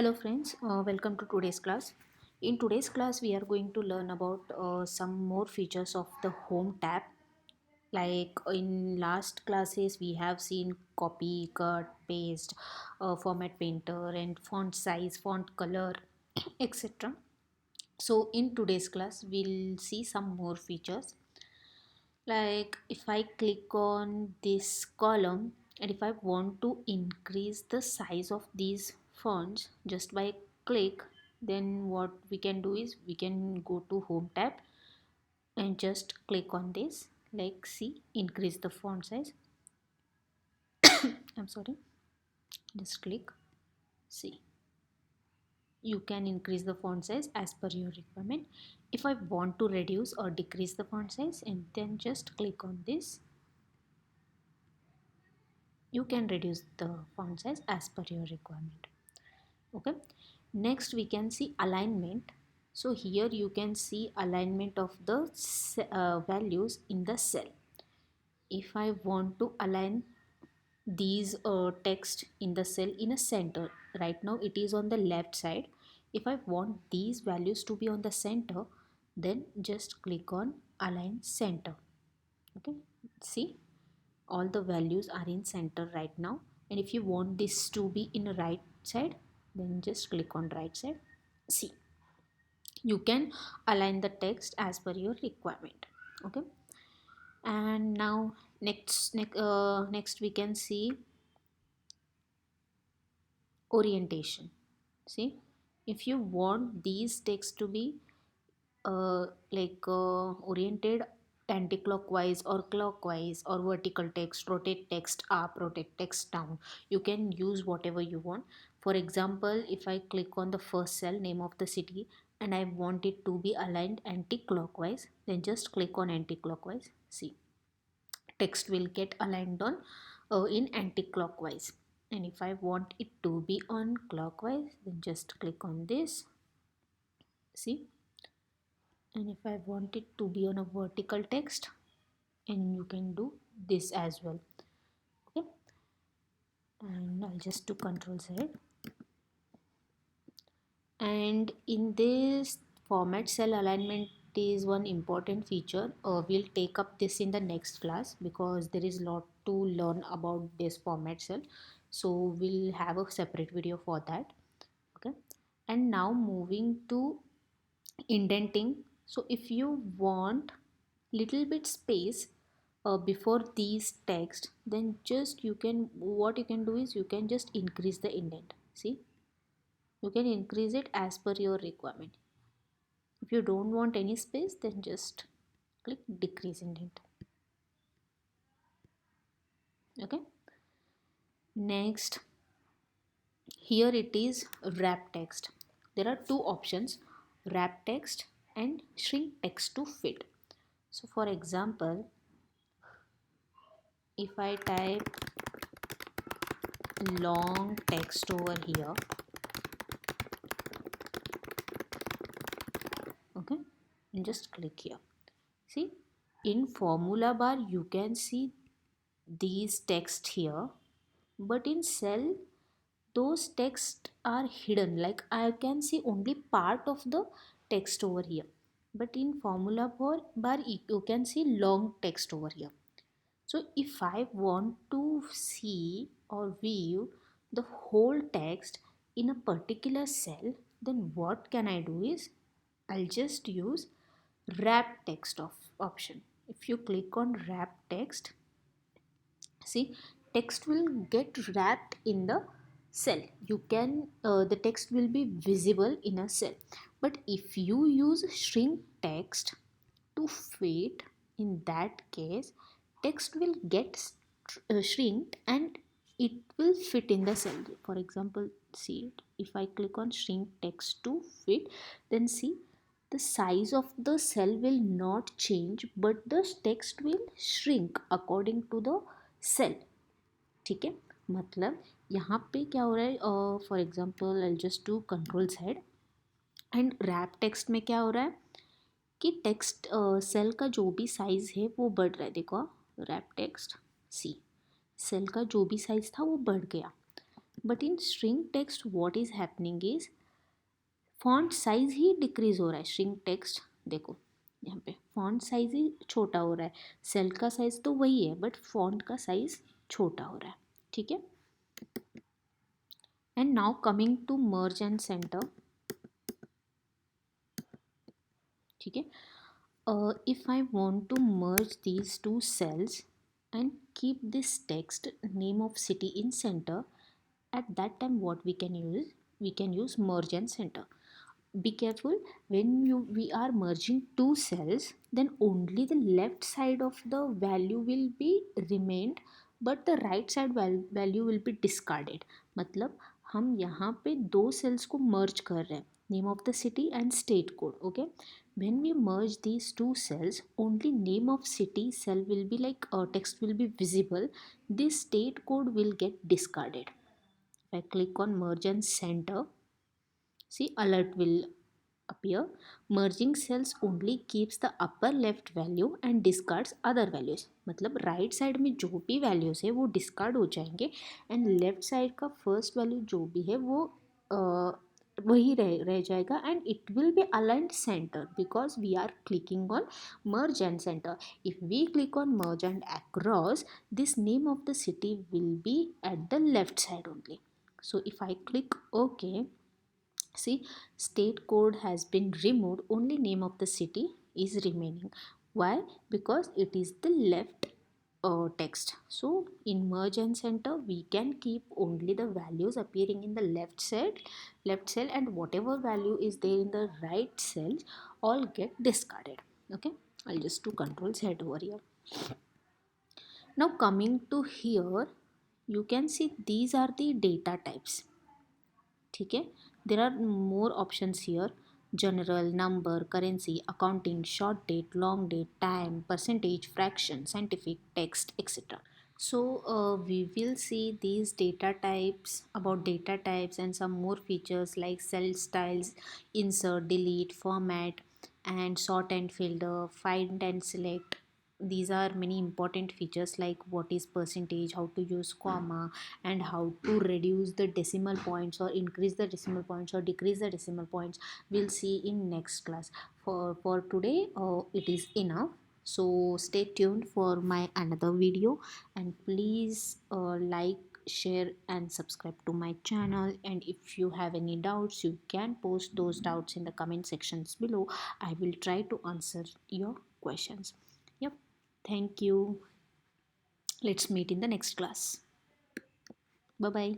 Hello friends, welcome to today's class. In today's class we are going to learn about some more features of the home tab. Like in last classes we have seen copy, cut, paste, format painter and font size, font color, etc. So in today's class we'll see some more features. Like if I click on this column and if I want to increase the size of these fonts just by click, then what we can do is we can go to home tab and just click on this, like see, increase the font size. I'm sorry, just click, see, you can increase the font size as per your requirement. If I want to reduce or decrease the font size, and then just click on this, you can reduce the font size as per your requirement. Okay, next we can see alignment. So here you can see alignment of the values in the cell. If I want to align these text in the cell in a center, right now it is on the left side. If I want these values to be on the center, then just click on align center. Okay, see, all the values are in center right now. And if you want this to be in the right side, then just click on right side. See, you can align the text as per your requirement. Okay, and now next we can see orientation. See, if you want these text to be oriented anti-clockwise or clockwise, or vertical text, rotate text up, rotate text down, you can use whatever you want. For example, if I click on the first cell, name of the city, and I want it to be aligned anti-clockwise, then just click on anti-clockwise. See, text will get aligned on in anti-clockwise. And if I want it to be on clockwise, then just click on this. See, and if I want it to be on a vertical text, and you can do this as well. Okay, and I'll just do Control Z. And in this format cell alignment is one important feature. We'll take up this in the next class because there is a lot to learn about this format cell, so we'll have a separate video for that. Okay, and now moving to indenting. So if you want little bit space before these text, then just you can, what you can do is you can just increase the indent. See, you can increase it as per your requirement. If you don't want any space, then just click decrease indent. Okay, next, here it is wrap text. There are two options, wrap text and shrink text to fit. So for example, if I type long text over here, okay, and just click here. See, in formula bar you can see these text here, but in cell those text are hidden, like I can see only part of the text over here. But in formula bar you can see long text over here. So if I want to see or view the whole text in a particular cell, then what can I do is I'll just use wrap text of option. If you click on wrap text, see, text will get wrapped in the cell. You can the text will be visible in a cell. But if you use shrink text to fit, in that case text will get shrinked and it will fit in the cell. For example, see, if I click on shrink text to fit, then see, the size of the cell will not change, but the text will shrink according to the cell. ठीक है, मतलब यहाँ पे क्या हो रहा है, for example I just do control Z, and wrap text में क्या हो रहा है कि टेक्स्ट सेल का जो भी साइज़ है वो बढ़ रहा है. देखो रैप टेक्स्ट, सी, सेल का जो भी साइज़ था वो बढ़ गया. But in string text what is happening is font size he decrease हो रहा है. स्ट्रिंग टेक्स्ट देखो यहाँ पे फॉन्ट साइज ही छोटा हो रहा है. सेल का साइज तो वही है बट फॉन्ट का साइज छोटा हो रहा है. ठीक है. And now coming to merge and centre. ठीक है. If I want to merge these two cells and keep this text name of city in center, at that time what we can use, we can use merge and center. Be careful when we are merging two cells, then only the left side of the value will be remained but the right side value will be discarded. मतलब हम यहाँ पे दो cells को merge कर रहे हैं, name of the city and state code. Okay, when we merge these two cells, only name of city cell will be like text will be visible, this state code will get discarded. If I click on merge and center, see alert will appear. Merging cells only keeps the upper left value and discards other values. मतलब right side में जो भी values है वो discard हो जाएंगे and left side का first value जो भी है वो वही रह जाएगा and it will be aligned centre because we are clicking on merge and centre. If we click on merge and across, this name of the city will be at the left side only. So if I click OK, see state code has been removed, only name of the city is remaining. Why? Because it is the left text. So in merge and center we can keep only the values appearing in the left cell and whatever value is there in the right cell all get discarded. Okay, I'll just do control Z over here. Now coming to here, you can see these are the data types. ठीक है. There are more options here: general, number, currency, accounting, short date, long date, time, percentage, fraction, scientific, text, etc. So we will see these data types, about data types and some more features like cell styles, insert, delete, format, and sort and filter, find and select. These are many important features like what is percentage, how to use comma, and how to reduce the decimal points or increase the decimal points or decrease the decimal points. We'll see in next class. For today it is enough. So stay tuned for my another video and please like, share and subscribe to my channel. And if you have any doubts you can post those doubts in the comment sections below. I will try to answer your questions. Yep. Thank you. Let's meet in the next class. Bye bye.